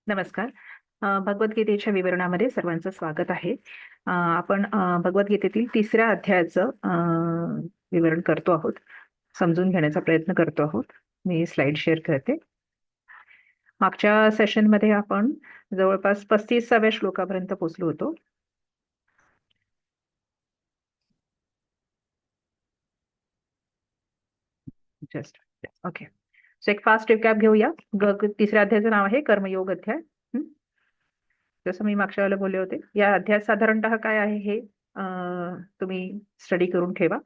नमस्कार. भगवद्गीतेच्या विवरणामध्ये सर्वांचं स्वागत आहे. आपण भगवद्गीतेतील तिसऱ्या अध्यायाचं विवरण करतो आहोत. समजून घेण्याचा प्रयत्न करतो आहोत. मी स्लाइड शेअर करते. मागच्या सेशनमध्ये आपण जवळपास 35व्या श्लोकापर्यंत पोहोचलो होतो. Just okay. सो एक फास्ट रिकॅप घेऊया. तिसऱ्या अध्यायाचं नाव आहे कर्मयोग अध्याय. जसं मी मागच्या वेळेला बोलले होते, या अध्यायात साधारणतः काय आहे हे तुम्ही स्टडी करून ठेवा.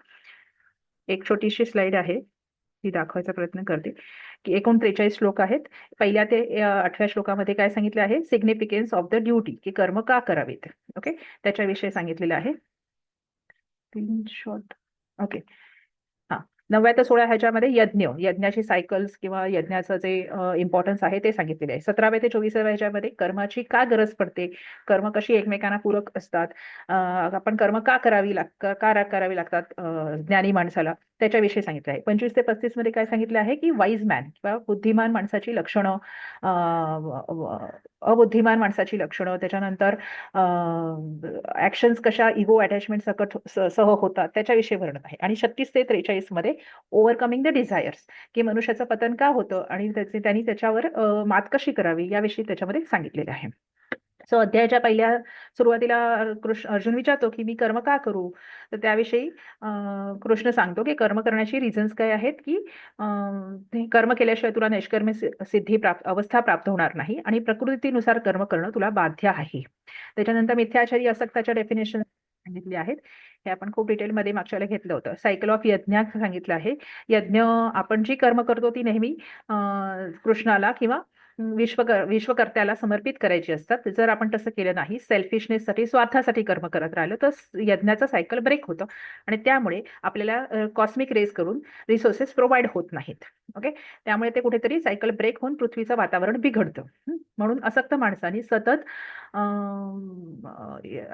एक छोटीशी स्लाइड आहे, ती दाखवायचा प्रयत्न करते की एकूण 43 श्लोक आहेत. पहिल्या ते 8व्या श्लोकामध्ये काय सांगितलं आहे, सिग्निफिकन्स ऑफ द ड्युटी, की कर्म का करावेत. ओके, त्याच्याविषयी सांगितलेलं आहे. स्क्रीनशॉट. ओके. हा, 9व्या ते 16 ह्याच्यामध्ये यज्ञाची सायकल्स किंवा यज्ञाचं जे इम्पॉर्टन्स आहे ते सांगितलेले आहे. 17व्या ते 24व्या ह्याच्यामध्ये कर्माची का गरज पडते, कर्म कशी एकमेकांना पूरक असतात, आपण कर्म का करावी लागतात ज्ञानी माणसाला, त्याच्याविषयी सांगितलं आहे. 25 ते 35 मध्ये काय सांगितलं आहे की वाईज मॅन किंवा बुद्धिमान माणसाची लक्षणं, अबुद्धिमान माणसाची लक्षणं, त्याच्यानंतर ऍक्शन्स कशा इगो अटॅचमेंट सकट सह होतात त्याच्याविषयी वर्णन आहे. आणि 36 ते 43 मध्ये ओव्हरकमिंग द डिझायर्स, की मनुष्याचं पतन का होतं आणि त्यांनी त्याच्यावर मात कशी करावी याविषयी त्याच्यामध्ये सांगितलेलं आहे. सो अध्यायाच्या पहिल्या सुरुवातीला अर्जुन विचारतो की मी कर्म का करू, तर त्याविषयी कृष्ण सांगतो की कर्म करण्याची रिझन्स काय आहेत, की कर्म केल्याशिवाय तुला नैष्कर्म्य सिद्धी अवस्था प्राप्त होणार नाही आणि प्रकृतीनुसार कर्म करणं तुला बाध्य आहे. त्याच्यानंतर मिथ्याचारी असक्ताच्या डेफिनेशन सांगितली आहेत. हे आपण खूप डिटेलमध्ये मागच्या वेळेला घेतलं होतं. सायकल ऑफ यज्ञ सांगितलं आहे. यज्ञ, आपण जी कर्म करतो ती नेहमी कृष्णाला किंवा विश्वकर्त्याला समर्पित करायची असतात. जर आपण तसं केलं नाही, सेल्फिशनेससाठी, स्वार्थासाठी कर्म करत राहिलं तर यज्ञाचं सायकल ब्रेक होतं आणि त्यामुळे आपल्याला कॉस्मिक रेज करून रिसोर्सेस प्रोव्हाइड होत नाहीत. ओके, त्यामुळे ते कुठेतरी सायकल ब्रेक होऊन पृथ्वीचं वातावरण बिघडतं. म्हणून असक्त माणसांनी सतत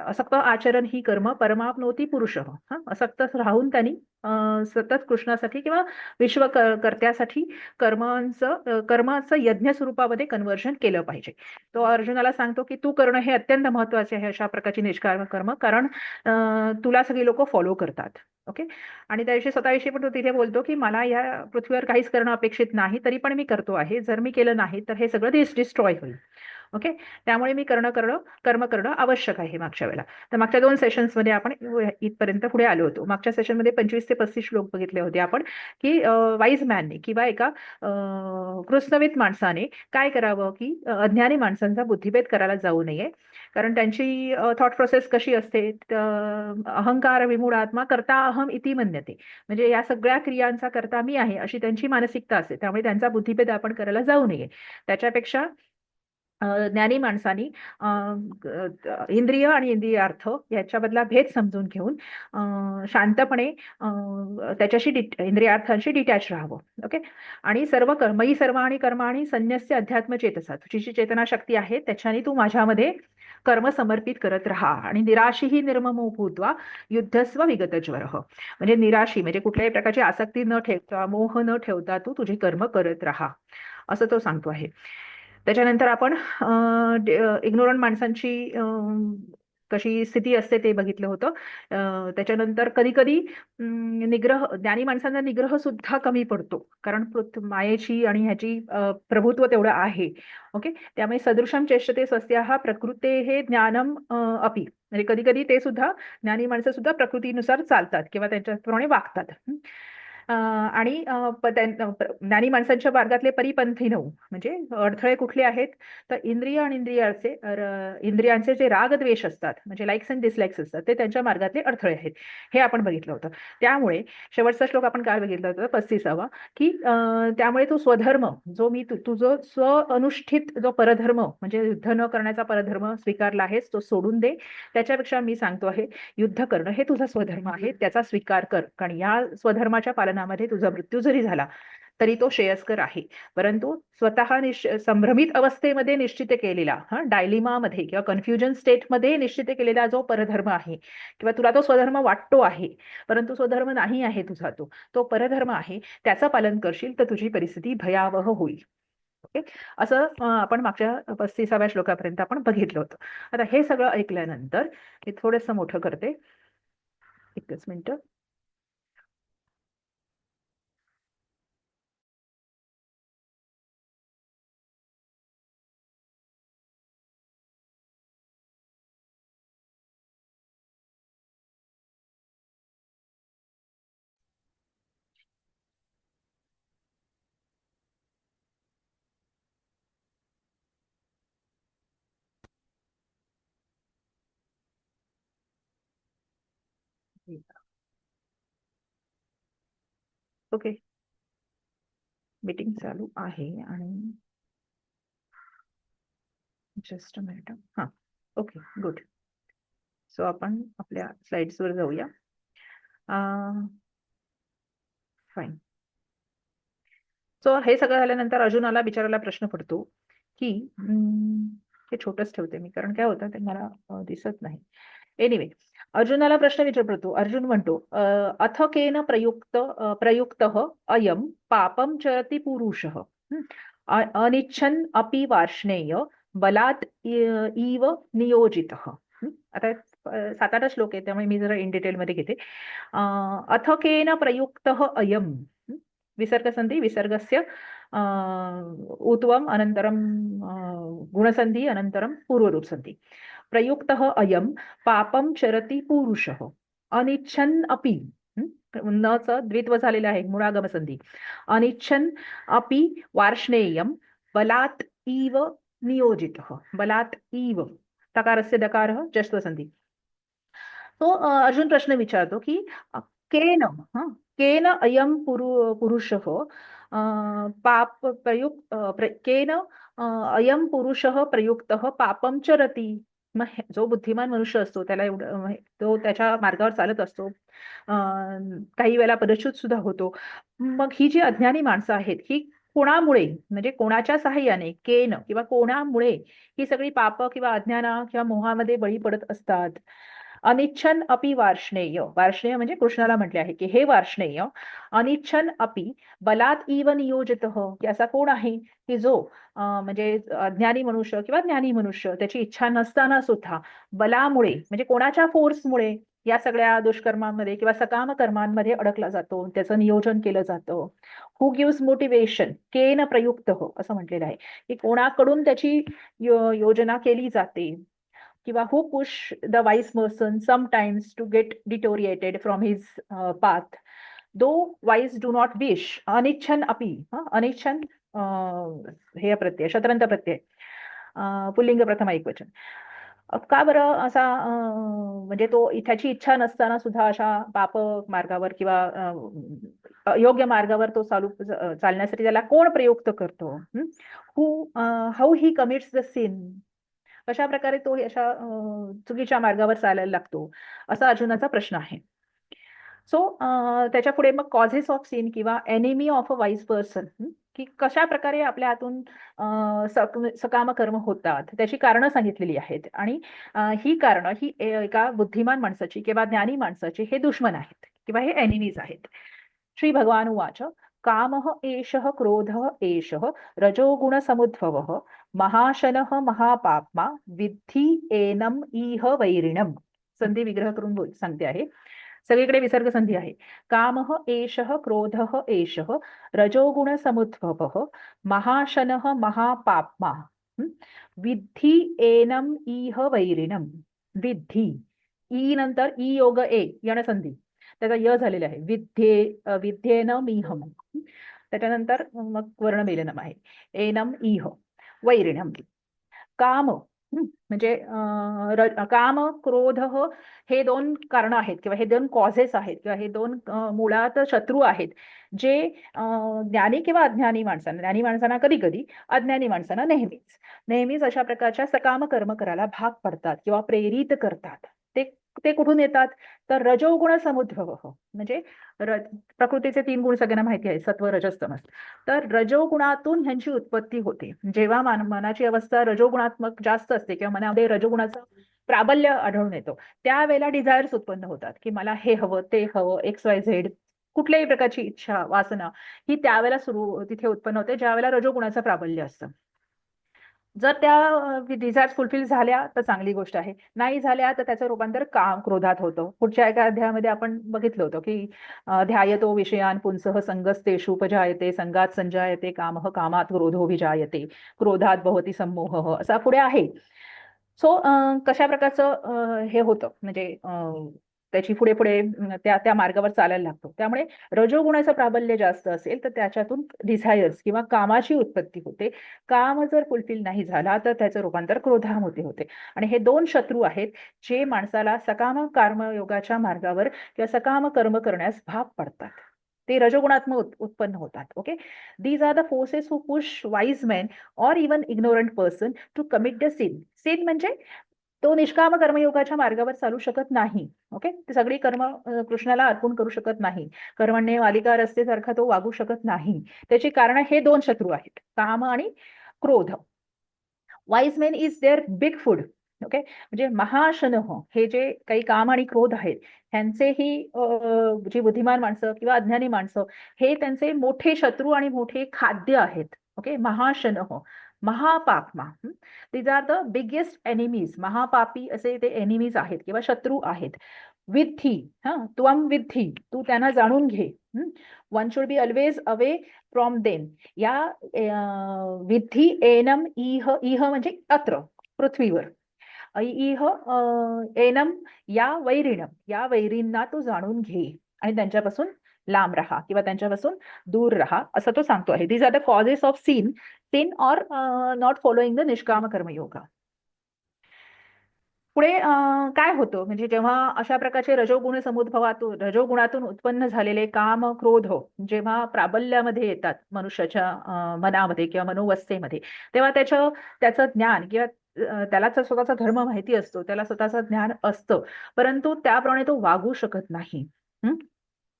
असक्त आचरण ही कर्म परमाप्नोती पुरुष, असक्त राहून त्यांनी सतत कृष्णासाठी किंवा विश्वकर्त्यासाठी कर्माचं यज्ञ स्वरूपामध्ये कन्व्हर्जन केलं पाहिजे. तो अर्जुनाला सांगतो की तू करणं हे अत्यंत महत्वाचे आहे, अशा प्रकारची निष्काम कर्म, कारण तुला सगळी लोक फॉलो करतात. ओके, आणि त्याविषयी स्वतःविषयी पण तो तिथे बोलतो की मला या पृथ्वीवर काहीच करणं अपेक्षित नाही, तरी पण मी करतो आहे. जर मी केलं नाही तर हे सगळं डिस्ट्रॉय होईल. ओके, त्यामुळे मी कर्म करणं आवश्यक आहे. मागच्या वेळेला तर मागच्या 2 सेशन्समध्ये आपण इथपर्यंत पुढे आलो होतो. मागच्या सेशनमध्ये 25 ते 35 श्लोक बघितले होते आपण, की वाईज मॅनने किंवा एका कृष्णवित माणसाने काय करावं, की अज्ञानी माणसांचा बुद्धिभेद करायला जाऊ नये. कारण त्यांची थॉट प्रोसेस कशी असते, अहंकार विमूढ आत्मा करता अहम इति मन्यते, म्हणजे या सगळ्या क्रियांचा करता मी आहे अशी त्यांची मानसिकता असते. त्यामुळे त्यांचा बुद्धिभेद आपण करायला जाऊ नये. त्याच्यापेक्षा ज्ञानी माणसानी इंद्रिय आणि इंद्रियार्थ याच्यामधला भेद समजून घेऊन शांतपणे त्याच्याशी इंद्रियार्थांशी डिटॅच राहावं. ओके, आणि सर्व कर्मही सर्व आणि कर्म आणि संन्यस्य अध्यात्म चेतसा, तुझी जी चेतना शक्ती आहे त्याच्याने तू माझ्यामध्ये कर्म समर्पित करत राहा. आणि निराशी ही निर्ममो भूत्वा युद्धस्व विगत ज्वर, म्हणजे निराशी म्हणजे कुठल्याही प्रकारची आसक्ती न ठेवता, मोह न ठेवता तू तुझी कर्म करत राहा, असं तो सांगतो आहे. त्याच्यानंतर आपण इग्नोरंट माणसांची कशी स्थिती असते ते बघितलं होतं. त्याच्यानंतर कधी कधी ज्ञानी माणसांचा निग्रह सुद्धा कमी पडतो, कारण मायेची आणि ह्याची प्रभुत्व तेवढं आहे. ओके, त्यामुळे सदृशम चेष्टते स्वस्याः प्रकृते हे ज्ञानम अपि, म्हणजे कधी कधी ते सुद्धा ज्ञानी माणसं सुद्धा प्रकृतीनुसार चालतात किंवा त्यांच्याप्रमाणे वागतात. आणि ज्ञानी माणसांच्या मार्गातले परिपंथी 9, म्हणजे अडथळे कुठले आहेत, तर इंद्रिय आणि इंद्रियांचे जे राग द्वेष असतात, म्हणजे लाईक्स अँड डिसलाईक्स असतात, ते त्यांच्या मार्गातले अडथळे आहेत, हे आपण बघितलं होतं. त्यामुळे शेवटचा श्लोक आपण काय बघितलं होतं, 35वा, की त्यामुळे तू स्वधर्म, जो मी तुझं स्व अनुष्ठित जो परधर्म, म्हणजे युद्ध न करण्याचा परधर्म स्वीकारला आहेस, तो सोडून दे. त्याच्यापेक्षा मी सांगतो आहे, युद्ध करणं हे तुझा स्वधर्म आहे, त्याचा स्वीकार कर. कारण या स्वधर्माच्या पालनामध्ये तुझा मृत्यू जरी झाला तरी तो श्रेयस्कर आहे. परंतु स्वतः संभ्रमित अवस्थेमध्ये निश्चित केलेला, डायलिमामध्ये किंवा कन्फ्युजन स्टेटमध्ये निश्चित केलेला जो परधर्म आहे, किंवा तुला तो स्वधर्म वाटतो आहे परंतु स्वधर्म नाही आहे तुझा, तो परधर्म आहे, त्याचं पालन करशील तर तुझी परिस्थिती भयावह होईल. असं आपण मागच्या 35व्या श्लोकापर्यंत आपण बघितलं होतं. आता हे सगळं ऐकल्यानंतर मी थोडंसं मोठं करते. एकच मिनिट. ओके, मीटिंग चालू आहे आणि जस्ट अ मिनिट. हां, ओके, गुड. सो आपण आपल्या स्लाइड्सवर जाऊया. फाईन. सो हे सगळं झाल्यानंतर अर्जुनाला बिचारायला प्रश्न पडतो की हे छोटंच ठेवते मी, कारण काय होतं ते मला दिसत नाही. एनिवे, अर्जुनाला प्रश्न विचारतो. अर्जुन म्हणतो, अथ केन प्रयुक्त अयम पापम चरति पुरुषः अनिच्छन् अपि वार्ष्णेय बलात् इव नियोजितः. आता 7-8 श्लोक आहे, त्यामुळे मी जरा इन डिटेल मध्ये घेते. अथ केन प्रयुक्त अयम, विसर्गसंधी, विसर्गस्य ऊत्वम् अनन्तरं गुणसंधी अनन्तरं पूर्वरूपसंधी. प्रयुक्तः अयम पापम चरति पुरुषः अनिच्छन् अपि, न च द्वित्व झालेलं आहे, मूळागम संधी. अनिच्छन् अपि वार्ष्णेयम बलात् इव नियोजितः. बलात् इव, तकारस्य दकारः जस्त्वसंधी. तो अर्जुन प्रश्न विचारतो की केन केन अयम पुरुषः पाप केन अयम पुरुषः प्रयुक्तः पापम चरति. मग जो बुद्धिमान मनुष्य असतो त्याला एवढं, तो त्याच्या मार्गावर चालत असतो, काही वेळेला पदच्युत सुद्धा होतो. मग ही जी अज्ञानी माणसं आहेत ही कोणामुळे, म्हणजे कोणाच्या सहाय्याने, केन किंवा कोणामुळे ही सगळी पाप किंवा अज्ञाना किंवा मोहामध्ये बळी पडत असतात. अनिच्छन अपि वार्ष्णेय, वार्ष्णेय म्हणजे कृष्णाला म्हटले आहे की हे वार्ष्णेय, अनिच्छन अपि बलात् इव नियोजितः, की असा कोण आहे की जो म्हणजे अज्ञानी मनुष्य किंवा ज्ञानी मनुष्य त्याची इच्छा नसताना सुद्धा बलामुळे, म्हणजे कोणाच्या फोर्समुळे या सगळ्या दुष्कर्मांमध्ये किंवा सकाम कर्मांमध्ये अडकला जातो, त्याचं नियोजन केलं जातं. हु गिव्स मोटिवेशन, केन प्रयुक्त असं म्हटलेलं आहे की कोणाकडून त्याची योजना केली जाते, किंवा who push the wise person sometimes to get deteriorated from his path though wise do not wish. अनिच्छन अपि, अनिच्छन हे प्रत्यय, शत्रंत प्रत्यय, पुल्लिंग प्रथम एकवचन. का बरं असा, म्हणजे तो त्याची इच्छा नसताना सुद्धा अशा पाप मार्गावर किंवा योग्य मार्गावर तो चालण्यासाठी त्याला कोण प्रयुक्त करतो? How he commits the sin, कशा प्रकारे तो अशा चुकीच्या मार्गावर चालायला लागतो, असा अर्जुनाचा प्रश्न आहे. सो त्याच्या पुढे मग कॉझेस ऑफ सिन किंवा enemy of a wise person, की कशा प्रकारे आपल्या हातून सकाम कर्म होतात, त्याची कारणं सांगितलेली आहेत. आणि ही कारणं ही एका बुद्धिमान माणसाची किंवा ज्ञानी माणसाची हे दुश्मन आहेत किंवा हे एनिमीज आहेत. श्री भगवान उवाच, कामः एषः क्रोधः एषः रजोगुण समुद्भवः महाशनः महापाप्मा विद्धि एनम इह वैरिणम. संधी विग्रह करून सांगते आहे, सगळीकडे विसर्ग संधी आहे. कामः एषः क्रोधः एषः रजोगुण समुद्भवः महाशनः महापाप्मा विद्धि एनम इह वैरिणम. विद्धि, ई नंतर ई योग ए यण संधी, त्याचा य झालेला आहे. विद्येन मीहम, त्याच्यानंतर मग वर्णमेलनम आहे. एनम इह वैरिणम. काम म्हणजे काम क्रोध हे दोन कारण आहेत किंवा हे दोन कॉझेस आहेत किंवा हे दोन मुळात शत्रू आहेत, जे ज्ञानी किंवा अज्ञानी माणसांना, ज्ञानी माणसांना कधी कधी, अज्ञानी माणसांना नेहमीच नेहमीच अशा प्रकारच्या सकाम कर्म करायला भाग पडतात किंवा प्रेरित करतात. ते कुठून येतात? तर रजोगुण समुद्भव, म्हणजे प्रकृतीचे 3 गुण सगळ्यांना माहिती आहे, सत्व रजस तमस. तर रजोगुणातून ह्यांची उत्पत्ती होते. जेव्हा मनाची अवस्था रजोगुणात्मक जास्त असते किंवा मनामध्ये रजोगुणाचं प्राबल्य आढळून येतो, त्यावेळेला डिझायर्स उत्पन्न होतात की मला हे हवं, ते हवं, XYZ, कुठल्याही प्रकारची इच्छा वासना ही त्यावेळेला तिथे उत्पन्न होते ज्यावेळेला रजोगुणाचं प्राबल्य असतं. जर त्या डिझायर्स फुलफिल झाल्या तर चांगली गोष्ट आहे, नाही झाल्या तर त्याचं रूपांतर काम क्रोधात होतं. पुढच्या एका अध्यायामध्ये आपण बघितलं होतं की ध्यायतो विषयान पुंसः संगस्तेषुपजायते संगात संजायते कामः कामात क्रोधोभिजायते क्रोधात भवती संमोहः असा पुढे आहे. सो कशा प्रकारचं हे होतं म्हणजे त्याची पुढे पुढे त्या त्या मार्गावर चालायला लागतो. त्यामुळे रजोगुणाचं प्राबल्य जास्त असेल तर त्याच्यातून डिझायर्स किंवा कामाची उत्पत्ती होते. काम जर फुलफिल नाही झाला तर त्याचं रूपांतर क्रोधामध्ये होते. आणि हे दोन शत्रू आहेत जे माणसाला सकाम कर्मयोगाच्या मार्गावर किंवा सकाम कर्म करण्यास भाग पडतात. ते रजोगुणात्मक उत्पन्न होतात. Okay, these are the forces who push wise men or even ignorant person to commit the sin. Sin म्हणजे तो निष्काम कर्मयोगाच्या मार्गावर चालू शकत नाही. ओके, ती सगळी कर्म कृष्णाला अर्पण करू शकत नाही. कर्मण्ये वालिका रस्ते सारखा तो वागू शकत नाही. त्याची कारण हे दोन शत्रू आहेत, काम आणि क्रोध. Wise men is their big food. Okay, म्हणजे महाशनः हे जे काही काम आणि क्रोध आहेत ह्यांचेही जी बुद्धिमान माणसं किंवा अज्ञानी माणसं हे त्यांचे मोठे शत्रू आणि मोठे खाद्य आहेत. ओके, महाशनः महापाप्मा, these are the biggest enemies. महापापी असे ते एनिमीज आहेत किंवा शत्रू आहेत. विद्धी, त्वम विद्धी, तू त्यांना जाणून घे. One should be always away from them. या विद्धी एनम इह, इह म्हणजे अत्र पृथ्वीवर, इह एनम या वैरिणम, या वैरींना तू जाणून घे आणि त्यांच्यापासून लांब राहा किंवा त्यांच्यापासून दूर राहा असं तो सांगतो आहे. These are the causes of sin, sin or not following the निष्काम कर्मयोगा. पुढे काय होतं म्हणजे जेव्हा अशा प्रकारचे रजोगुण समुद्भवातून रजोगुणातून उत्पन्न झालेले काम क्रोध जेव्हा प्राबल्यामध्ये येतात मनुष्याच्या मनामध्ये किंवा मनोवस्थेमध्ये, तेव्हा त्याचं ज्ञान किंवा त्याला स्वतःचा धर्म माहिती असतो, त्याला स्वतःचं ज्ञान असतं, परंतु त्याप्रमाणे तो वागू शकत नाही.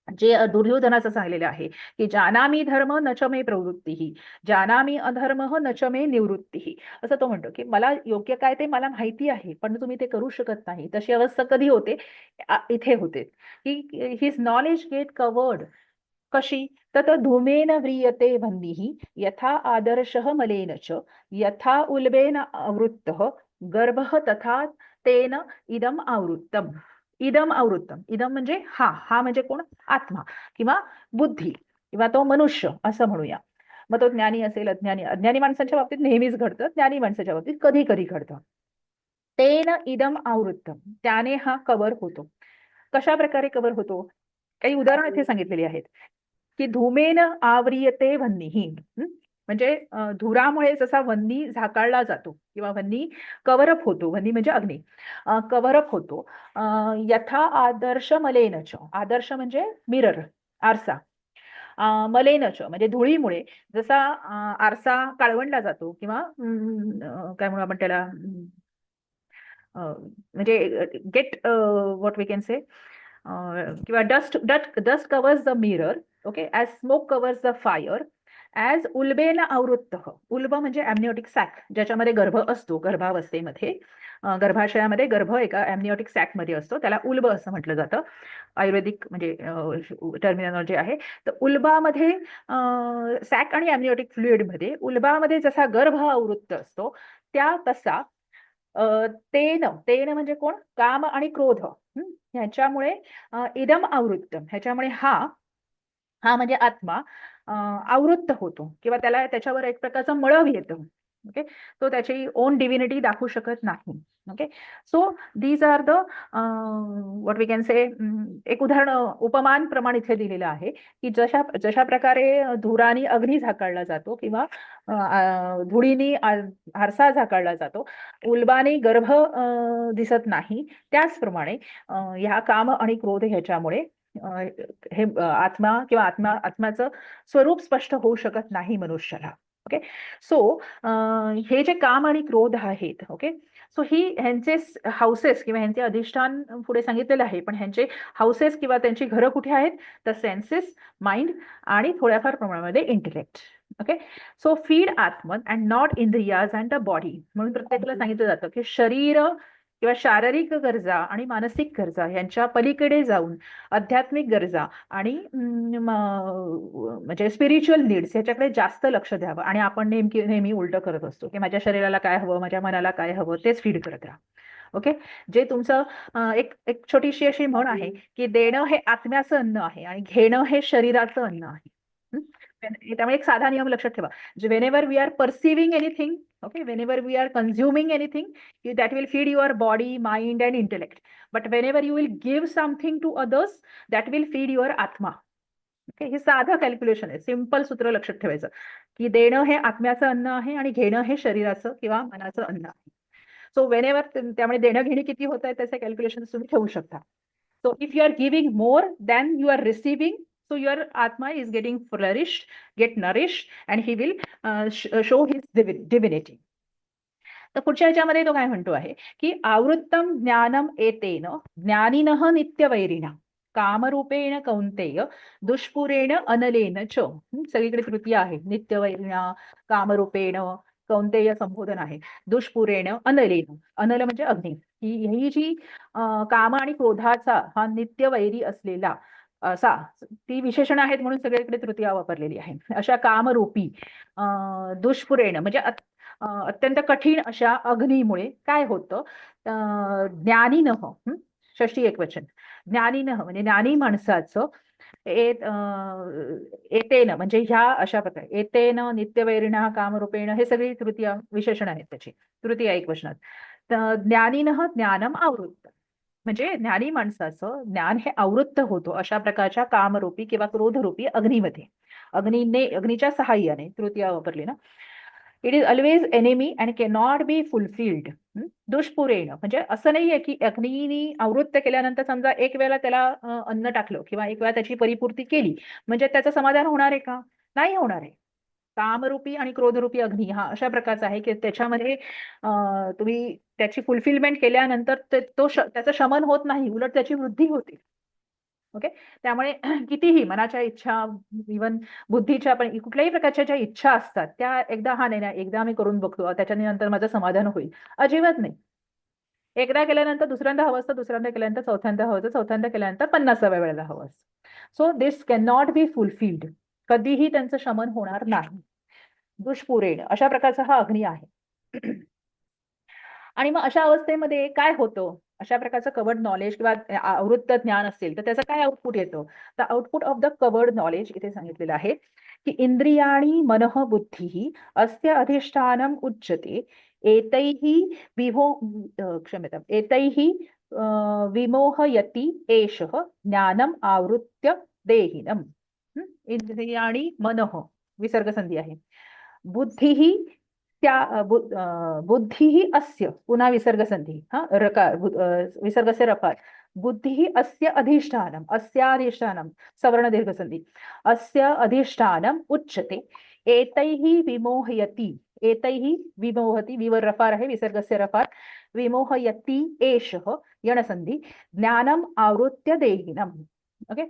जे दुर्योधनाचं सांगलेलं आहे की जानामी धर्म न च मे प्रवृत्ती, जानामी अधर्म न च मे निवृत्ती. असं तो म्हणतो की मला योग्य काय ते मला माहिती आहे पण तुम्ही ते करू शकत नाही. तशी अवस्था कधी होते? इथे होते की हिज नॉलेज गेट कवर्ड. कशी? तर धूमेन व्रियते वह्निः यथा आदर्शः मलेन च यथा उल्बेन आवृत्तः गर्भः तथा तेन इदम आवृत्तम. इदम आवृत्तम, इदम म्हणजे हा म्हणजे कोण? आत्मा किंवा बुद्धी किंवा तो मनुष्य असं म्हणूया. मग तो ज्ञानी असेल अज्ञानी, अज्ञानी माणसाच्या बाबतीत नेहमीच घडतं, ज्ञानी माणसाच्या बाबतीत कधी कधी घडतं. तेन इदम आवृत्तम, त्याने हा कवर होतो. कशा प्रकारे कवर होतो? काही उदाहरण इथे सांगितलेली आहेत की धूमेन आव्रियते वह्निः, म्हणजे धुरामुळे जसा वन्नी झाकाळला जातो किंवा वन्नी कव्हरअप होतो, वन्नी म्हणजे अग्नी कव्हरअप होतो, यथा आदर्श मलेनच, आदर्श म्हणजे मिरर, आरसा, मलेनच म्हणजे धुळीमुळे जसा आरसा काळवंडला जातो किंवा काय म्हणू आपण त्याला म्हणजे get what we can say किंवा dust dust dust covers the mirror. Okay, as smoke covers the fire, as उल्बेन आवृत्त. उल्ब म्हणजे ॲमनिओटिक सॅक, ज्याच्यामध्ये गर्भ असतो गर्भावस्थेमध्ये, गर्भाशयामध्ये गर्भ एका ॲमनिओटिक सॅकमध्ये असतो, त्याला उल्ब असं म्हटलं जातं आयुर्वेदिक म्हणजे टर्मिनॉलॉजी आहे. तर उल्बामध्ये सॅक आणि ॲमनिओटिक फ्लुइडमध्ये उल्बामध्ये जसा गर्भ आवृत्त असतो त्या तसा तेन, तेन म्हणजे कोण? काम आणि क्रोध, ह्याच्यामुळे इदम आवृत्त, ह्याच्यामुळे हा म्हणजे आत्मा आवृत्त होतो किंवा त्याला त्याच्यावर एक प्रकारचं मळभ येतं. ओके, तो त्याची ओन डिव्हिनिटी दाखवू शकत नाही. Okay, so these are the what we can say, एक उदाहरण उपमान प्रमाण इथे दिलेलं आहे की जशा जशा प्रकारे धुरानी अग्नी झाकाळला जातो किंवा धुळीनी आरसा झाकाळला जातो, उल्बाने गर्भ दिसत नाही, त्याचप्रमाणे ह्या काम आणि क्रोध ह्याच्यामुळे हे आत्मा किंवा आत्म्याचं स्वरूप स्पष्ट होऊ शकत नाही मनुष्याला. ओके, सो हे जे काम आणि क्रोध आहेत, ओके, सो ह्यांचे हाऊसेस किंवा ह्यांचे अधिष्ठान पुढे सांगितलेलं आहे, पण ह्यांचे हाऊसेस किंवा त्यांची घरं कुठे आहेत? तर सेन्सेस, माइंड आणि थोड्याफार प्रमाणामध्ये intellect. Okay, so feed atman and not इंद्रियाज अँड द बॉडी. म्हणून प्रत्येकाला सांगितलं जातं की शरीर किंवा शारीरिक गरजा आणि मानसिक गरजा यांच्या पलीकडे जाऊन आध्यात्मिक गरजा आणि म्हणजे स्पिरिच्युअल नीड्स ह्याच्याकडे जास्त लक्ष द्यावं. आणि आपण नेहमी उलट करत असतो की माझ्या शरीराला काय हवं, माझ्या मनाला काय हवं तेच फीड करत राहा. ओके. जे तुमचं एक एक छोटीशी अशी म्हण आहे की देणं हे आत्म्याचं अन्न आहे आणि घेणं हे शरीराचं अन्न आहे. हं? त्यामुळे एक साधा नियम लक्षात ठेवा. whenever we are perceiving anything, okay, whenever we are consuming anything, that will feed your body, mind and intellect. But whenever you will give something to others, that will feed your atma. Okay. हे साधं calculation आहे, simple सूत्र लक्षात ठेवायचं की देणं हे आत्म्याचं अन्न आहे आणि घेणं हे शरीराचं किंवा मनाचं अन्न आहे. सो वेनेवर त्यामुळे देणं घेणे किती होत आहे त्याचे कॅल्क्युलेशन तुम्ही ठेवू शकता. So if you are giving more than you are receiving, so your atma is getting flourished, get nourished, and he will show his divinity. तर पुढच्या ह्याच्यामध्ये तो काय म्हणतो आहे की आवृत्तम ज्ञानम एतेन ज्ञानिनः नित्यवैरिणा कामरूपेण कौंतेय दुष्पुरेण अनलेन च. सगळीकडे तृतीय आहे. नित्यवैरिणा, कामरूपेण, कौंतेय संबोधन आहे. दुष्पुरेण अनलेन, अनल म्हणजे अग्नी. ही जी काम आणि क्रोधाचा हा नित्यवैरी असलेला असा ती विशेषण आहेत म्हणून सगळीकडे तृतीया वापरलेली आहे. अशा कामरूपी दुष्पुरेण म्हणजे अत्यंत कठीण अशा अग्नीमुळे काय होतं, ज्ञानीनः, षष्टी एकवचन, ज्ञानीनः म्हणजे ज्ञानी माणसाचं एतेन म्हणजे ह्या अशा प्रकारे एतेन नित्यवैरिणः कामरूपेण हे सगळी तृतीय विशेषण आहेत त्याची तृतीय एकवचनात. ज्ञानीनः ज्ञानम आवृत्त म्हणजे ज्ञानी माणसाचं ज्ञान हे आवृत्त होतो अशा प्रकारच्या कामरूपी किंवा क्रोधरूपी अग्नीमध्ये. अग्नीच्या सहाय्याने तृतीया वापरली ना. It is always enemy and cannot be fulfilled. दुष्पुरेण म्हणजे असं नाहीये की अग्नीनी आवृत्त केल्यानंतर समजा एक वेळेला त्याला अन्न टाकलं किंवा एक वेळा त्याची परिपूर्ती केली म्हणजे त्याचं समाधान होणार आहे का? नाही होणार आहे. कामरूपी आणि क्रोधरूपी अग्नी हा अशा प्रकारचा आहे की त्याच्यामध्ये तुम्ही त्याची फुलफिलमेंट केल्यानंतर त्याचं शमन होत नाही, उलट त्याची वृद्धी होते. ओके. त्यामुळे कितीही मनाच्या इच्छा, इव्हन बुद्धीच्या पण कुठल्याही प्रकारच्या ज्या इच्छा असतात त्या एकदा हा नाही ना एकदा मी करून बघतो त्याच्यानंतर माझं समाधान होईल, अजिबात नाही. एकदा केल्यानंतर दुसऱ्यांदा हवं असतं, दुसऱ्यांदा केल्यानंतर चौथ्यांदा हवं असतं, चौथ्यांदा केल्यानंतर 50व्या वेळेला हवं असतं. So this can not be fulfilled. कधीही त्यांचं शमन होणार नाही. दुष्पुरेण अशा प्रकारचा हा अग्नी आहे. आणि मग अशा अवस्थेमध्ये काय होतं, अशा प्रकारचं कवर्ड नॉलेज किंवा आवृत्त ज्ञान असेल तर त्याचं काय आउटपुट येतं. तर output of the covered knowledge इथे सांगितलेलं आहे की इंद्रियाणी मनः बुद्धी अस्य अधिष्ठानम उच्यते एतैहि विमो क्षम्यताम् एतैहि विमोहयति एषः ज्ञानम आवृत्य देहिनम. इंद्रियाणी मनः विसर्ग संधी आहे. बुद्धी त्या बुद्धी अस्य पुन्हा विसर्ग संधी हा रकार विसर्गस्य रकार. बुद्धी अस्य अधिष्ठानम अस्याधिष्ठानम सवर्ण दीर्घ संधी अस्य अधिष्ठानम उच्यते एतैहि विमोहयति. एतैहि विमोहति विवर रफार आहे विसर्गस्य रफार. विमोहयति एषः यणसंधी ज्ञानम आवृत्य देहिनम. ओके.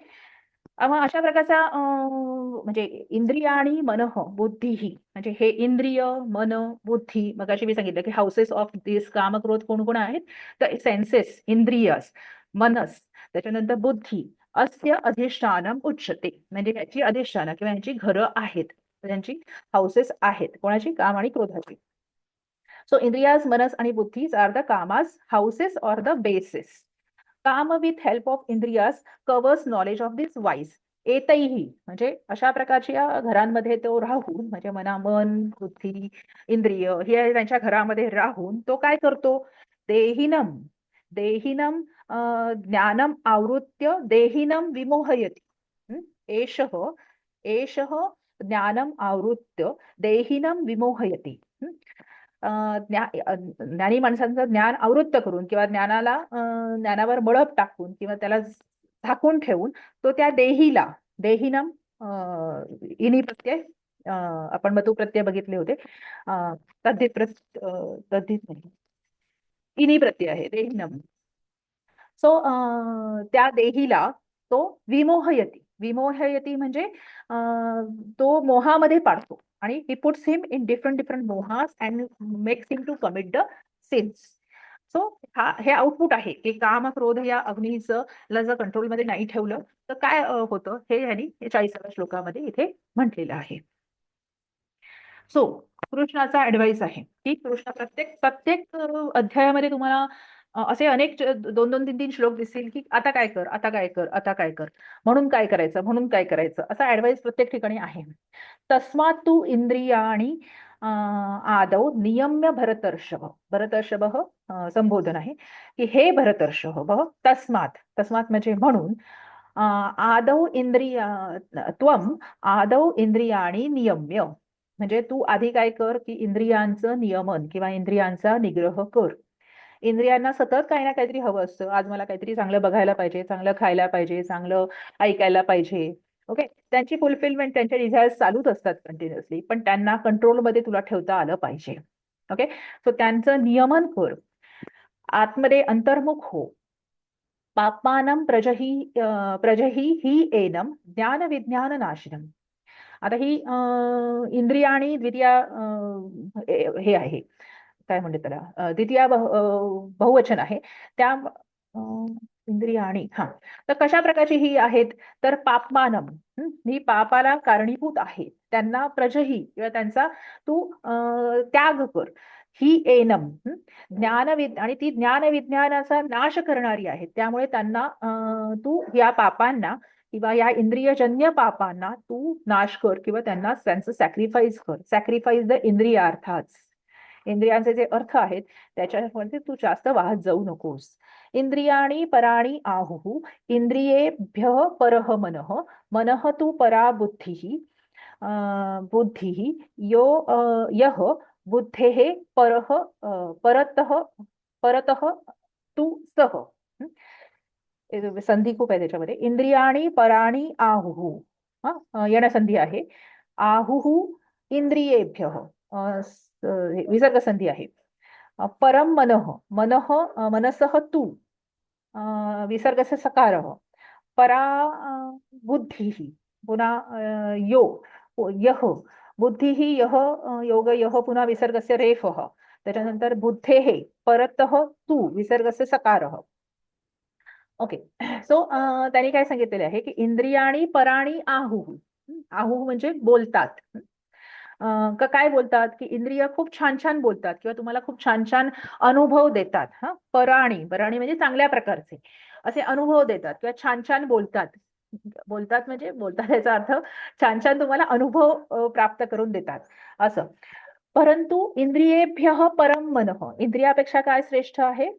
अशा प्रकारचा म्हणजे इंद्रिय आणि मनः बुद्धी म्हणजे हे इंद्रिय मन बुद्धी मगाशी मी सांगितलं की हाऊसेस ऑफ दिस काम क्रोध कोण कोण आहेत. तर सेन्सेस इंद्रियस मनस त्याच्यानंतर बुद्धी अस्य अधिष्ठानम उच्यते म्हणजे याची अधिष्ठान किंवा यांची घरं आहेत, त्यांची हाऊसेस आहेत कोणाची काम आणि क्रोधाची. सो इंद्रियास मनस आणि बुद्धीज आर द कामास हाऊसेस ऑर द बेसिस. काम विथ हेल्प ऑफ इंद्रियास covers knowledge of this wise. एतैही म्हणजे अशा प्रकारच्या घरांमध्ये तो राहून म्हणजे मन बुद्धी इंद्रिय हे त्यांच्या घरामध्ये राहून तो काय करतो. देहिनम देहिनम ज्ञानम आवृत्य देहिनम विमोहयति. एषः एषः ज्ञानम आवृत्य देहिनम विमोहयति. ज्ञानी माणसांचं ज्ञान आवृत्त करून किंवा ज्ञानावर बळप टाकून किंवा त्याला झाकून ठेवून तो त्या देहीला देहीनम इनी प्रत्यय आपण मधु प्रत्यय बघितले होते. तद्धित नाही इनी प्रत्यय आहे देहीनम. सो त्या देहीला तो विमोहयती. विमोहयती म्हणजे तो मोहामध्ये पाडतो आणि he puts him in different mohas and makes him to commit the sins. So हे आउटपुट आहे की काम क्रोध या अग्नीचं जर कंट्रोलमध्ये नाही ठेवलं तर काय होतं हे यांनी 40व्या श्लोकामध्ये इथे म्हटलेलं आहे. सो कृष्णाचा ऍडवाइस आहे की कृष्ण प्रत्येक प्रत्येक अध्यायामध्ये तुम्हाला असे अनेक 2-2, 3-3 श्लोक दिसतील की आता काय कर, आता काय कर, आता काय कर, म्हणून काय करायचं, म्हणून काय करायचं, असा ऍडवाइस प्रत्येक ठिकाणी आहे. तस्मात् तु इंद्रियाणि आदौ नियम्य भरतर्षभ. भरतर्षभ संबोधन आहे की हे भरतर्षभ तस्मात्, तस्मात् म्हणजे म्हणून आदौ इंद्रिया त्वम आदौ इंद्रियाणि नियम्य, म्हणजे तू आधी काय कर की इंद्रियांचं नियमन किंवा इंद्रियांचा निग्रह कर. इंद्रियांना सतत काही ना काहीतरी हवं असतं. आज मला काहीतरी चांगलं बघायला पाहिजे, चांगलं खायला पाहिजे, चांगलं ऐकायला पाहिजे. ओके, त्यांची फुलफिलमेंट, त्यांचे डिझायर्स चालूच असतात कंटिन्युअसली, पण त्यांना कंट्रोलमध्ये तुला ठेवता आलं पाहिजे. ओके, सो त्यांचं नियमन कर, आतमध्ये अंतर्मुख हो. पापानं प्रजही ही एनम ज्ञान विज्ञान नाशनम. आता ही इंद्रियाणी द्वितीया हे आहे, काय म्हणते त्याला, द्वितीया बहुवचन आहे. त्या इंद्रियाणी, हा, तर कशा प्रकारची ही आहेत, तर पापमानम, ही पापाला कारणीभूत आहे, त्यांना प्रजही किंवा त्यांचा तू त्याग कर. ही एनम आणि ती ज्ञान विज्ञानाचा नाश करणारी आहे, त्यामुळे त्यांना तू या पापांना किंवा या इंद्रियजन्य पापांना तू नाश कर किंवा त्यांना त्यांचं सॅक्रिफाईस कर. सॅक्रिफाईस द इंद्रिया, अर्थात इंद्रियांचे जे अर्थ आहेत त्याच्यामध्ये तू जास्त वाहत जाऊ नकोस. इंद्रियाणी पराणी आहुः इंद्रियेभ्य परः मनः मनः तु परा बुद्धिः बुद्धिः यो यः बुद्धेः परः परतः परतः तु सः. संधी खूप आहे त्याच्यामध्ये. इंद्रियाणी पराणी आहुः, येण संधी आहे. आहुः इंद्रियेभ्य विसर्ग संधी आहे. परम मनः मनः मनसः तु विसर्गस्य सकारः. परा बुद्धिः पुन्हा यो यः बुद्धिः यः योग यः पुन्हा विसर्गस्य रेफः. त्याच्यानंतर बुद्धेः परतः तु विसर्गस्य सकारः. ओके, सो त्यांनी काय सांगितलेले आहे की इंद्रियाणी पराणी आहुः. आहुः म्हणजे बोलतात. काय बोलतात की इंद्रिय खूप छान छान बोलतात किंवा तुम्हाला खूप छान छान अनुभव देतात. पराणी, पराणी म्हणजे चांगल्या प्रकारचे असे अनुभव देतात किंवा छान छान बोलतात. बोलतात म्हणजे बोलतात याचा अर्थ छान छान तुम्हाला अनुभव प्राप्त करून देतात असं. परंतु इंद्रियेभ्य परम मनः, इंद्रियापेक्षा काय श्रेष्ठ आहे,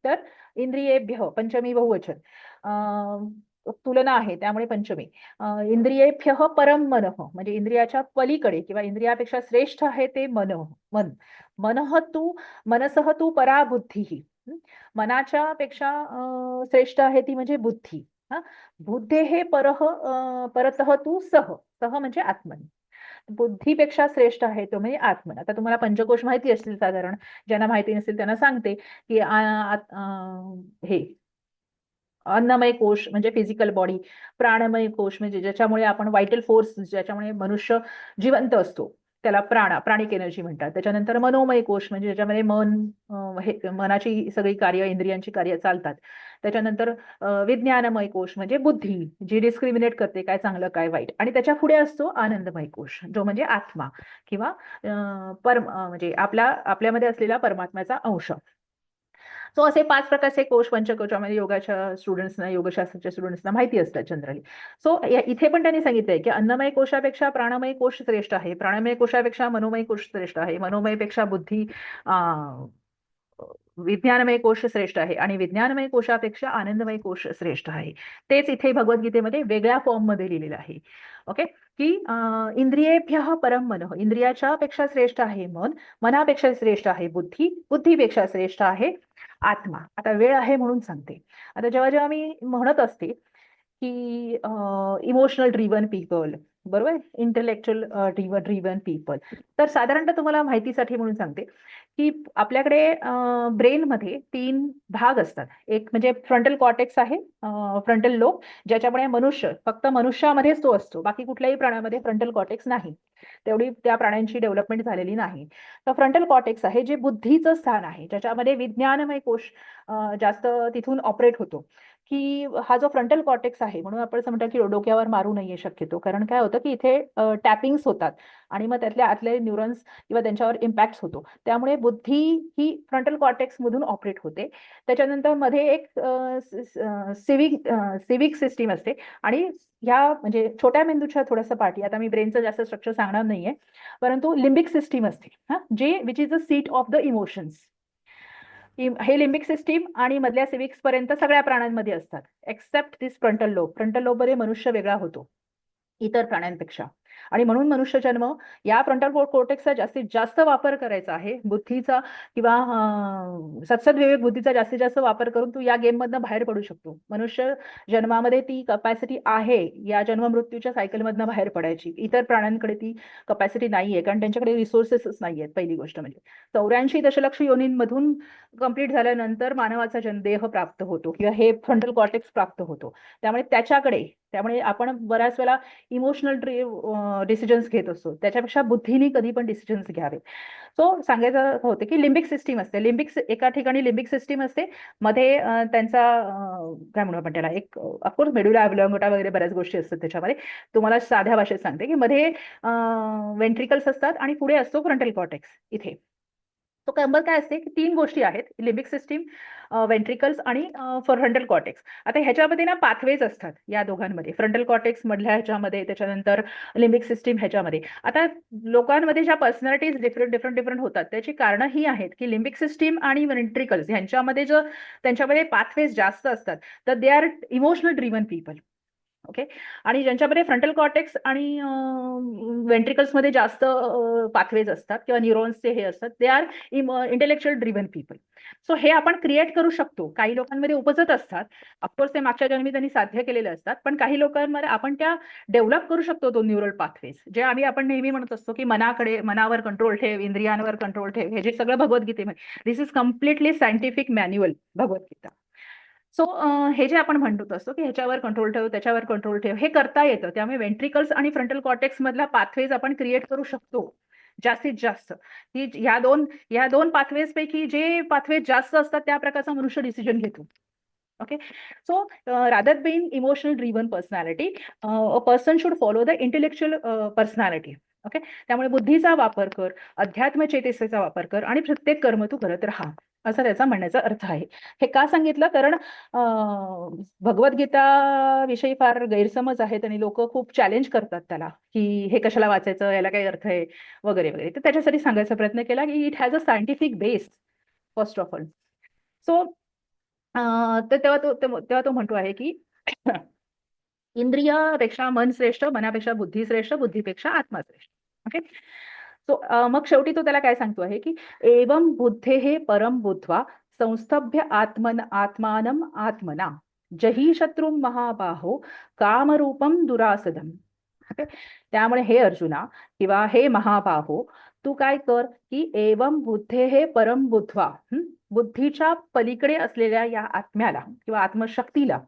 तर इंद्रियेभ्य पंचमी बहुवचन तुलना आहे त्यामुळे पंचमी. इंद्रियेभ्य परम मनः म्हणजे इंद्रियाच्या पलीकडे किंवा इंद्रियापेक्षा श्रेष्ठ आहे ते मन. मनः तू मनसः तू परा बुद्धिः, मनाच्या पेक्षा श्रेष्ठ आहे ती म्हणजे बुद्धी. बुद्धेः परः परतः तू सह, सह म्हणजे आत्मन. बुद्धीपेक्षा श्रेष्ठ आहे तो म्हणजे आत्मन. आता तुम्हाला पंचकोश माहिती असतील साधारण, ज्यांना माहिती नसेल त्यांना सांगते की हे अन्नमय कोश म्हणजे फिजिकल बॉडी, प्राणमय कोश म्हणजे ज्याच्यामुळे आपण व्हायटल फोर्स, ज्याच्यामुळे मनुष्य जिवंत असतो त्याला प्राणिक एनर्जी म्हणतात. त्याच्यानंतर मनोमय कोश म्हणजे ज्याच्यामध्ये मनाची सगळी कार्य, इंद्रियांची कार्य चालतात. त्याच्यानंतर विज्ञानमय कोश म्हणजे बुद्धी, जी डिस्क्रिमिनेट करते काय चांगलं काय वाईट. आणि त्याच्या पुढे असतो आनंदमय कोश, जो म्हणजे आत्मा किंवा म्हणजे आपल्यामध्ये असलेला परमात्म्याचा अंश. सो असे 5 प्रकारचे कोश पंचकोशामध्ये योगाच्या स्टुडंट्सना, योगशास्त्राच्या स्टुडंट्सना माहिती असतात जनरली. सो इथे पण त्यांनी सांगितलंय की अन्नमय कोशापेक्षा प्राणमय कोश श्रेष्ठ आहे, प्राणमय कोशापेक्षा मनोमय कोश श्रेष्ठ आहे, मनोमयपेक्षा बुद्धी विज्ञानमय कोश श्रेष्ठ आहे आणि विज्ञानमय कोशापेक्षा आनंदमय कोश श्रेष्ठ आहे. तेच इथे भगवद्गीतेमध्ये वेगळ्या फॉर्म मध्ये लिहिलेलं आहे. ओके, की इंद्रियेभ्य परम मनः, इंद्रियाच्या पेक्षा श्रेष्ठ आहे मन, मनापेक्षा श्रेष्ठ आहे बुद्धी, बुद्धीपेक्षा श्रेष्ठ आहे आत्मा. आता वेळ आहे म्हणून सांगते. आता जेव्हा जेव्हा मी म्हणत असते की इमोशनल ड्रिव्हन पीपल, बरोबर, इंटेलेक्च्युअल ड्रिव्हन पीपल. तर साधारणतः तुम्हाला माहितीसाठी म्हणून सांगते की आपल्याकडे ब्रेनमध्ये 3 भाग असतात. एक म्हणजे फ्रंटल कॉर्टेक्स आहे, फ्रंटल लोब, ज्याच्यामुळे मनुष्य, फक्त मनुष्यामध्येच तो असतो, बाकी कुठल्याही प्राण्यामध्ये फ्रंटल कॉर्टेक्स नाही, तेवढी त्या प्राण्यांची डेव्हलपमेंट झालेली नाही. तर फ्रंटल कॉर्टेक्स आहे जे बुद्धीचं स्थान आहे, ज्याच्यामध्ये विज्ञानमय कोश जास्त तिथून ऑपरेट होतो. की हा जो फ्रंटल कॉर्टेक्स आहे, म्हणून आपण असं म्हणतो की डोक्यावर मारू नये शक्यतो, कारण काय होतं की इथे टॅपिंग्स होतात आणि मग त्यातल्या आतले न्यूरॉन्स किंवा त्यांच्यावर इम्पॅक्ट होतो. त्यामुळे बुद्धी ही फ्रंटल कॉर्टेक्स मधून ऑपरेट होते. त्याच्यानंतर मध्ये एक सिविक सिस्टीम असते आणि ह्या म्हणजे छोट्या मेंदूच्या थोडंसं पार्टी, आता मी ब्रेनचं जास्त स्ट्रक्चर सांगणार नाहीये, परंतु लिम्बिक सिस्टीम असते, हा, जे which is the seat of the emotions. हे लिम्बिक सिस्टीम आणि मधल्या सिविक्स पर्यंत सगळ्या प्राण्यांमध्ये असतात, एक्सेप्ट दिस फ्रंटल लोब. फ्रंटल लोब मध्ये मनुष्य वेगळा होतो इतर प्राण्यांपेक्षा, आणि म्हणून मनुष्य जन्म या फ्रंटल कोर्टेक्सचा जास्तीत जास्त वापर करायचा आहे, बुद्धीचा किंवा सत्सद विवेक बुद्धीचा जास्तीत जास्त वापर करून तू या गेम मधनं बाहेर पडू शकतो. मनुष्य जन्मामध्ये ती कपॅसिटी आहे या जन्म मृत्यूच्या सायकल मधनं बाहेर पडायची. इतर प्राण्यांकडे ती कपॅसिटी नाहीये, कारण त्यांच्याकडे रिसोर्सेसच नाहीयेत. पहिली गोष्ट म्हणजे 84 दशलक्ष योनींमधून कंप्लीट झाल्यानंतर मानवाचा देह प्राप्त होतो किंवा हे फ्रंटल कॉर्टेक्स प्राप्त होतो. त्यामुळे आपण बऱ्याच वेळा इमोशनल डिसिजन्स घेत असतो, त्याच्यापेक्षा बुद्धीने कधी पण डिसिजन्स घ्यावे. सो सांगायचं होतं की लिम्बिक सिस्टीम असते, एका ठिकाणी लिम्बिक सिस्टीम असते, मध्ये त्यांचा काय म्हणू आपण त्याला, एक ऑफकोर्स मेडुला ऑब्लांगेटा वगैरे बऱ्याच गोष्टी असतात त्याच्यामध्ये. तुम्हाला साध्या भाषेत सांगते की मध्ये वेंट्रिकल्स असतात आणि पुढे असतो फ्रंटल कॉर्टेक्स इथे. तो कंबर काय असते की 3 गोष्टी आहेत, लिम्बिक सिस्टीम, वेंट्रिकल्स आणि फ्रंटल कॉर्टेक्स. आता ह्याच्यामध्ये ना पाथवेज असतात या दोघांमध्ये, फ्रंटल कॉर्टेक्स मधल्या ह्याच्यामध्ये, त्याच्यानंतर लिम्बिक सिस्टीम ह्याच्यामध्ये. आता लोकांमध्ये ज्या पर्सनॅलिटीज डिफरंट होतात, त्याची कारणं ही आहेत की लिम्बिक सिस्टीम आणि वेंट्रिकल्स ह्यांच्यामध्ये त्यांच्यामध्ये पाथवेज जास्त असतात, तर they are emotional driven people. Okay. आणि ज्यांच्यामध्ये फ्रंटल कॉर्टेक्स आणि वेंट्रिकल्स मध्ये जास्त पाथवेज असतात किंवा न्यूरॉन्सचे हे असतात, they are intellectual driven people. So हे आपण क्रिएट करू शकतो. काही लोकांमध्ये उपजत असतात, ऑफकोर्स ते मागच्या जन्मी त्यांनी साध्य केलेले असतात, पण काही लोकांमध्ये आपण त्या डेव्हलप करू शकतो तो न्यूरल पाथवेज, जे आपण नेहमी म्हणत असतो की मनावर कंट्रोल ठेव, इंद्रियांवर कंट्रोल ठेव, हे जे सगळं भगवद्गीतेमध्ये, this is completely scientific manual Bhagavad Gita. So हे जे आपण म्हणतो असतो की ह्याच्यावर कंट्रोल ठेव, त्याच्यावर कंट्रोल ठेव, हे करता येतं. त्यामुळे वेंट्रिकल्स आणि फ्रंटल कॉर्टेक्स मधला पाथवेज आपण क्रिएट करू शकतो जास्तीत जास्त. की ह्या दोन पाथवेज पैकी जे पाथवेज जास्त असतात त्या प्रकारचा मनुष्य डिसिजन घेतो. Okay. So rather being emotional driven personality, a person should follow the intellectual personality. Okay. त्यामुळे बुद्धीचा वापर कर, अध्यात्म चेतसेचा वापर कर आणि प्रत्येक कर्म तू करत राहा, असा त्याचा म्हणण्याचा अर्थ आहे. हे का सांगितलं, कारण भगवद्गीता विषयी फार गैरसमज आहेत आणि लोक खूप चॅलेंज करतात त्याला, की हे कशाला वाचायचं, याला काही अर्थ आहे वगैरे वगैरे. तर त्याच्यासाठी सांगायचा प्रयत्न केला की it has a scientific base first of all. So तर तेव्हा तो म्हणतो आहे की इंद्रियापेक्षा मन श्रेष्ठ, मनापेक्षा बुद्धी श्रेष्ठ, बुद्धीपेक्षा आत्मा श्रेष्ठ. ओके. सो मग शेवटी तो त्याला काय सांगतो आहे की एवं बुद्धेः परम बुद्ध्वा संस्थभ्य आत्मानम आत्मना जही शत्रू महाबाहो कामरूपम दुरासदम. ओके. त्यामुळे हे अर्जुना किंवा हे महाबाहो, तू काय कर की एवं बुद्धेः परम बुद्ध्वा, बुद्धीच्या पलीकडे असलेल्या या आत्म्याला किंवा आत्मशक्तीला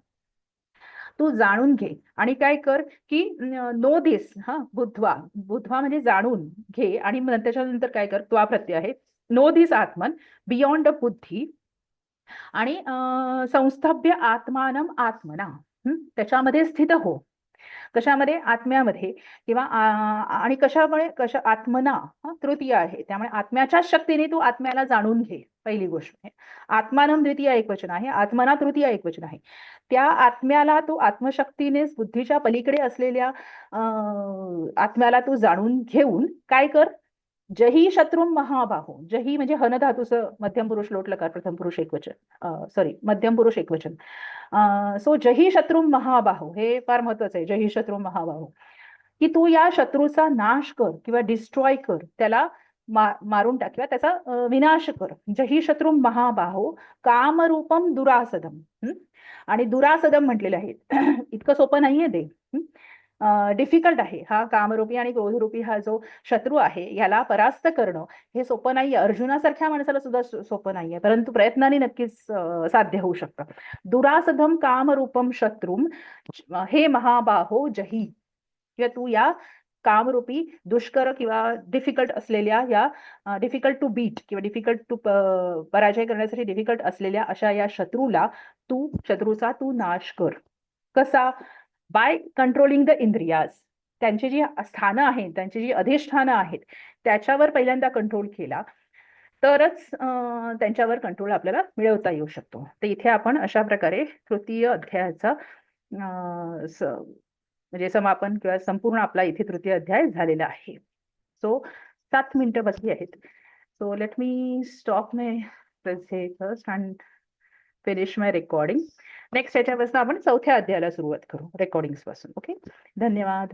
तू जाणून घे. आणि काय कर की नो दिस, हा, बुद्धवा, बुद्धवा म्हणजे जाणून घे, आणि त्याच्यानंतर काय कर, त्वा प्रत्यय आहे, नो दिस आत्मन बियॉन्ड बुद्धी, आणि संस्थभ्य आत्मानम आत्मना, त्याच्यामध्ये स्थित हो. कशामध्ये, आत्म्यामध्ये, किंवा आणि आत्मना, तृतीय आहे, त्यामुळे आत्म्याच्या शक्तीने तू आत्म्याला जाणून घे, पहिली गोष्ट आहे. आत्मानम द्वितीय एकवचन आहे, आत्मना तृतीय एकवचन आहे. त्या आत्म्याला तू आत्मशक्तीनेच बुद्धीच्या पलीकडे असलेल्या आत्म्याला तू जाणून घेऊन काय कर, जही शत्रू महाबाहो, जही म्हणजे हन धातूचं मध्यम पुरुष लोट लकार प्रथम पुरुष एकवचन, सॉरी मध्यम पुरुष एकवचन. सो जही शत्रू महाबाहो, हे फार महत्वाचं आहे, जही शत्रू महाबाहो, की तू या शत्रूचा नाश कर किंवा डिस्ट्रॉय कर, त्याला मारून टाक किंवा त्याचा विनाश कर. जही शत्रू महाबाहो कामरूपम दुरासदम. आणि दुरासदम म्हटलेलं आहे, इतकं सोपं नाहीये ते. डिफिकल्ट आहे. हा कामरूपी आणि क्रोधरूपी हा जो शत्रू आहे, याला परास्त करणं हे सोपं नाहीये. अर्जुनासारख्या माणसाला सुद्धा सोपं नाहीये. परंतु प्रयत्नाने नक्कीच साध्य होऊ शकतं. दुरासधम कामरूपम शत्रुम हे महाबाहो जही, किंवा तू या कामरूपी दुष्कर किंवा डिफिकल्ट असलेल्या या डिफिकल्ट टू बीट किंवा डिफिकल्ट टू पराजय करण्यासाठी डिफिकल्ट असलेल्या अशा या शत्रूचा तू नाश कर. कसा? बाय कंट्रोलिंग द इंद्रियाज. त्यांची जी स्थानं आहेत, त्यांची जी अधिष्ठानं आहेत, त्याच्यावर पहिल्यांदा कंट्रोल केला तरच त्यांच्यावर कंट्रोल आपल्याला मिळवता येऊ शकतो. तर इथे आपण अशा प्रकारे तृतीय अध्यायाचा म्हणजे समापन किंवा संपूर्ण आपला इथे तृतीय अध्याय झालेला आहे. सो 7 मिनिटं बाकी आहेत. So let me stop my first and finish my recording. Next याच्यापासून आपण चौथ्या अध्यायाला सुरुवात करू रेकॉर्डिंग्स पासून. ओके, धन्यवाद.